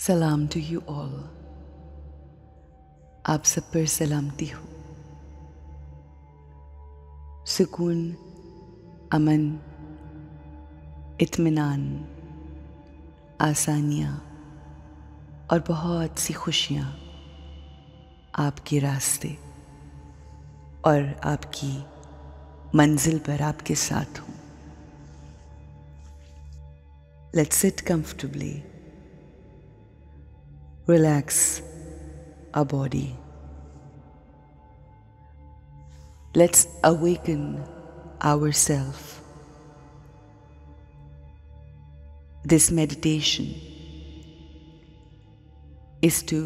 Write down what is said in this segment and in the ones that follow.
सलाम to you all. आप सब पर सलामती हो। सुकून, अमन, इत्मीनान, आसानियाँ और बहुत सी खुशियाँ आपके रास्ते और आपकी मंजिल पर आपके साथ हूँ। Let's sit comfortably, relax our body. Let's awaken ourselves. This meditation is to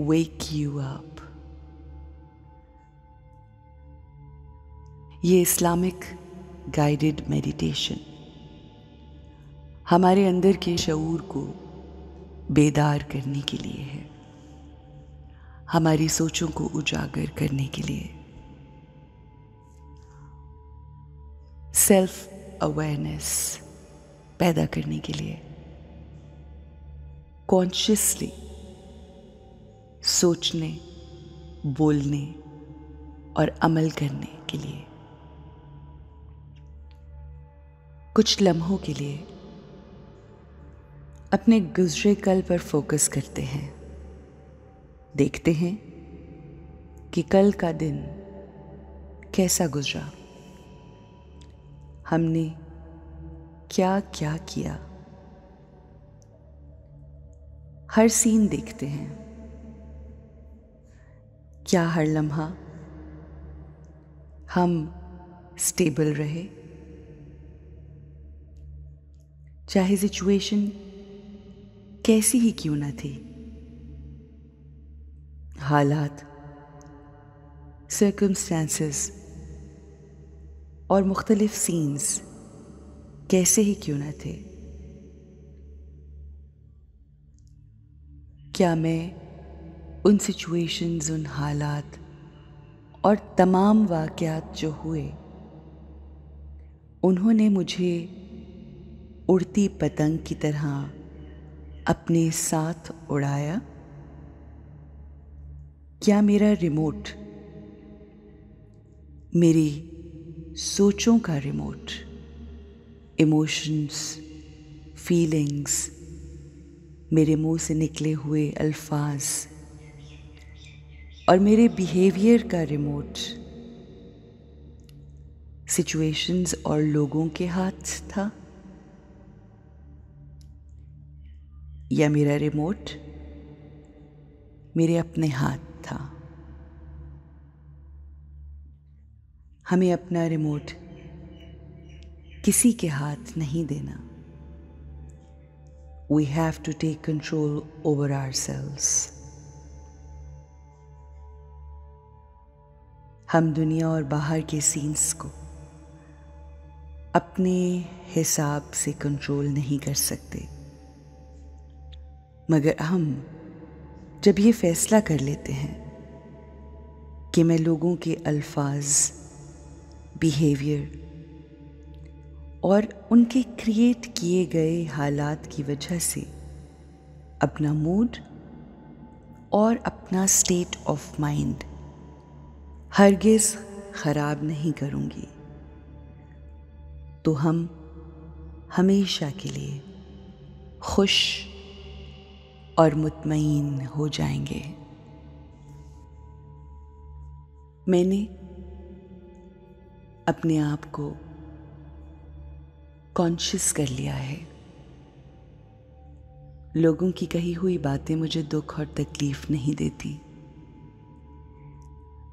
wake you up. ये इस्लामिक गाइडेड मेडिटेशन हमारे अंदर के शऊर को बेदार करने के लिए है, हमारी सोचों को उजागर करने के लिए, सेल्फ अवेयरनेस पैदा करने के लिए, कॉन्शियसली सोचने, बोलने और अमल करने के लिए। कुछ लम्हों के लिए अपने गुज़रे कल पर फोकस करते हैं। देखते हैं कि कल का दिन कैसा गुजरा, हमने क्या क्या किया। हर सीन देखते हैं, क्या हर लम्हा हम स्टेबल रहे, चाहे सिचुएशन कैसी ही क्यों न थी। हालात, सर्कमस्टांसेस और मुख्तलिफ सीन्स कैसे ही क्यों न थे, क्या मैं उन सिचुएशंस, उन हालात और तमाम वाक़यात जो हुए उन्होंने मुझे उड़ती पतंग की तरह अपने साथ उड़ाया? क्या मेरा रिमोट, मेरी सोचों का रिमोट, इमोशंस, फीलिंग्स, मेरे मुंह से निकले हुए अल्फाज और मेरे बिहेवियर का रिमोट सिचुएशंस और लोगों के हाथ था, या मेरा रिमोट मेरे अपने हाथ था? हमें अपना रिमोट किसी के हाथ नहीं देना। We have to take control over ourselves. हम दुनिया और बाहर के सीन्स को अपने हिसाब से कंट्रोल नहीं कर सकते, मगर हम जब ये फैसला कर लेते हैं कि मैं लोगों के अल्फाज, बिहेवियर और उनके क्रिएट किए गए हालात की वजह से अपना मूड और अपना स्टेट ऑफ माइंड हरगिज़ ख़राब नहीं करूँगी, तो हम हमेशा के लिए खुश और मुतमईन हो जाएंगे। मैंने अपने आप को कॉन्शियस कर लिया है। लोगों की कही हुई बातें मुझे दुख और तकलीफ नहीं देती।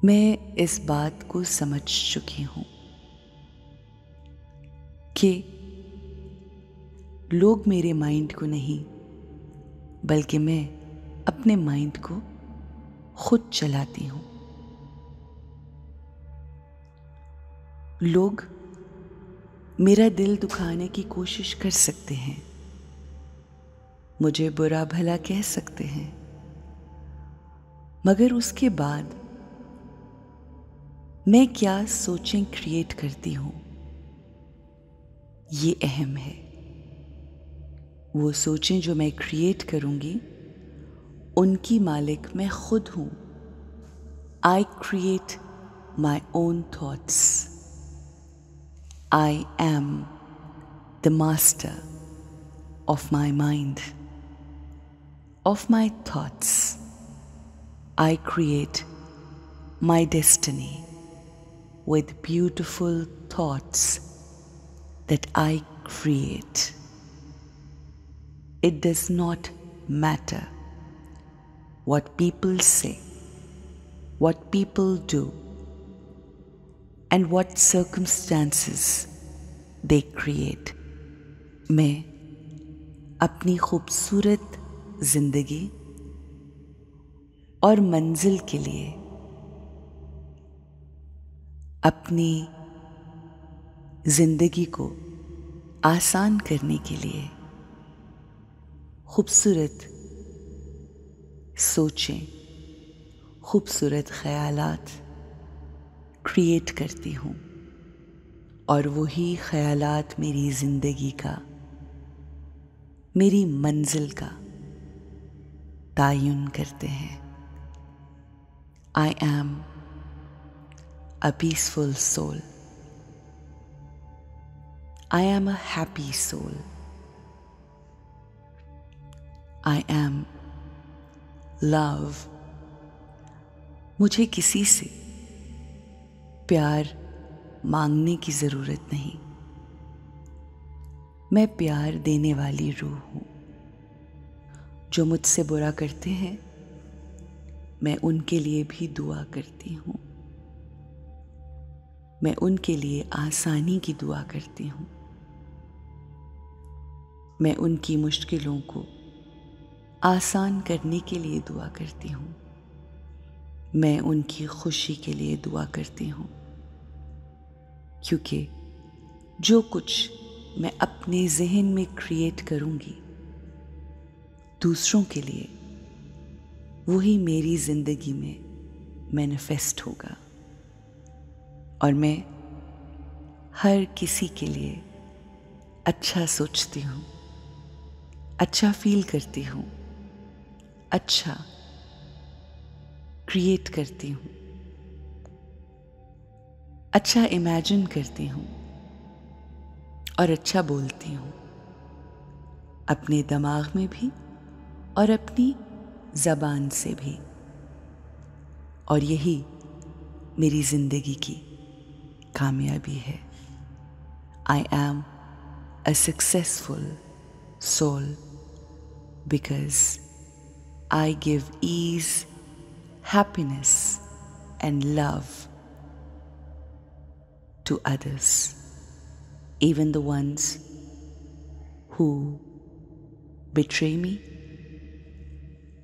मैं इस बात को समझ चुकी हूँ कि लोग मेरे माइंड को नहीं, बल्कि मैं अपने माइंड को खुद चलाती हूँ। लोग मेरा दिल दुखाने की कोशिश कर सकते हैं, मुझे बुरा भला कह सकते हैं, मगर उसके बाद मैं क्या सोचें क्रिएट करती हूँ ये अहम है। वो सोचें जो मैं क्रिएट करूँगी उनकी मालिक मैं खुद हूँ। I create my own thoughts. I am the master of my mind, of my thoughts. I create my destiny with beautiful thoughts that I create. It does not matter what people say, what people do, and what circumstances they create. मैं अपनी खूबसूरत जिंदगी और मंजिल के लिए, अपनी जिंदगी को आसान करने के लिए खूबसूरत सोचें, खूबसूरत ख्यालात क्रिएट करती हूँ और वही ख्यालात मेरी जिंदगी का, मेरी मंजिल का तायुन करते हैं। I am a peaceful soul. I am a happy soul. I am love. मुझे किसी से प्यार मांगने की ज़रूरत नहीं। मैं प्यार देने वाली रूह हूँ। जो मुझसे बुरा करते हैं, मैं उनके लिए भी दुआ करती हूँ। मैं उनके लिए आसानी की दुआ करती हूँ। मैं उनकी मुश्किलों को आसान करने के लिए दुआ करती हूँ। मैं उनकी खुशी के लिए दुआ करती हूँ, क्योंकि जो कुछ मैं अपने ज़हन में क्रिएट करूँगी दूसरों के लिए, वही मेरी ज़िंदगी में मैनिफेस्ट होगा। और मैं हर किसी के लिए अच्छा सोचती हूँ, अच्छा फील करती हूँ, अच्छा क्रिएट करती हूँ, अच्छा इमेजिन करती हूँ और अच्छा बोलती हूँ, अपने दिमाग में भी और अपनी ज़बान से भी। और यही मेरी ज़िंदगी की कामयाबी है। I am a successful soul because I give ease, happiness, and love to others, even the ones who betray me,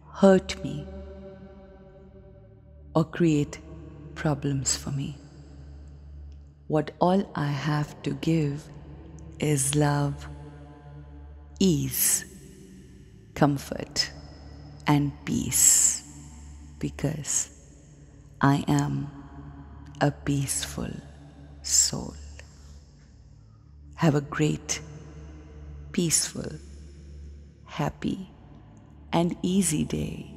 hurt me, or create problems for me. What all I have to give is love, ease, comfort, and peace, because I am a peaceful soul. Have a great, peaceful, happy, and easy day.